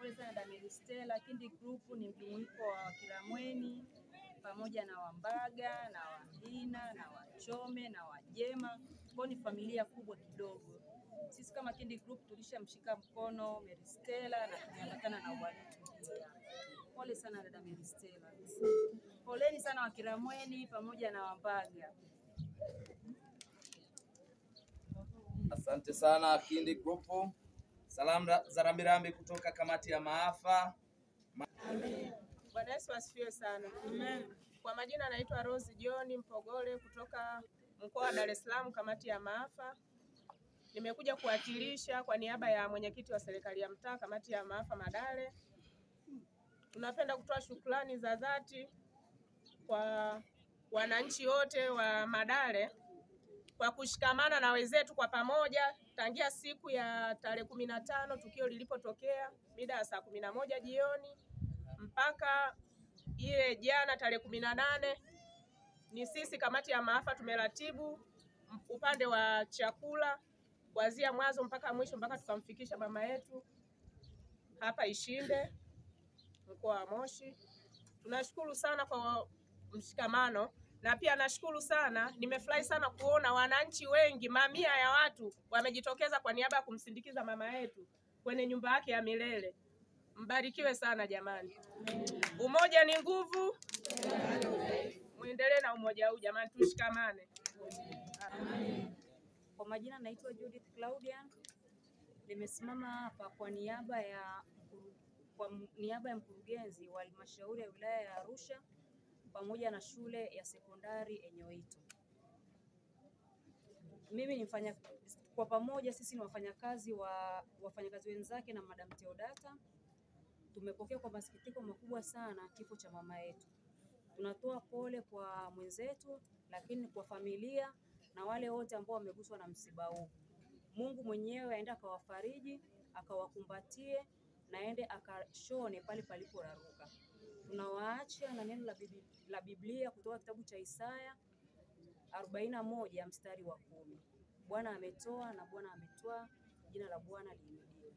Pole sana Dada Stella. Kindi Group ni mjumuiko wa Wakiramweni pamoja na Wambaga na Wahina na Wachome na Wajema. Kwa ni familia kubwa kidogo. Sisi kama Kindi Group tulishamshika mkono Mary Stella na tumeambatana na watu pia. Pole sana Dada Mary Stella. Poleni sana Wakiramweni pamoja na Wambaga. Asante sana Kindi Group. Salamu za rambirambi kutoka kamati ya maafa. Amen. Bwana Yesu asifiwe sana. Amen. Kwa majina naitwa Rose John Mpogole kutoka mkoa wa Dar es Salaam, kamati ya maafa. Nimekuja kuwakilisha kwa niaba ya mwenyekiti wa serikali ya mtaa, kamati ya maafa Madale. Tunapenda kutoa shukrani za dhati kwa wananchi wote wa Madale kwa kushikamana na wenzetu kwa pamoja tangia siku ya tarehe 15 tukio lilipotokea mida ya saa 11 jioni mpaka ile jana tarehe 18. Ni sisi kamati ya maafa tumeratibu upande wa chakula kuanzia mwanzo mpaka mwisho mpaka tukamfikisha mama yetu hapa Ishinde, mkoa wa Moshi. Tunashukuru sana kwa mshikamano na pia nashukuru sana, nimefurahi sana kuona wananchi wengi, mamia ya watu wamejitokeza kwa niaba ya kumsindikiza mama yetu kwenye nyumba yake ya milele. Mbarikiwe sana jamani. Umoja ni nguvu. Muendelee na umoja huu jamani, tushikamane. Kwa majina naitwa Judith Claudia. Nimesimama hapa kwa niaba ya mkurugenzi wa halmashauri ya wilaya ya Arusha pamoja na shule ya sekondari Enyoito. Mimi ni kwa pamoja sisi ni wafanyakazi wenzake na Madam Theodata. Tumepokea kwa masikitiko makubwa sana kifo cha mama yetu. Tunatoa pole kwa mwenzetu, lakini kwa familia na wale wote ambao wameguswa na msiba huu. Mungu mwenyewe aende akawafariji, akawakumbatie na aende akashone pale paliporaruka. Tunawaacha na neno la Biblia kutoka kitabu cha Isaya 41 mstari wa 10. Bwana ametoa na Bwana ametwaa, jina la Bwana lihimidiwe.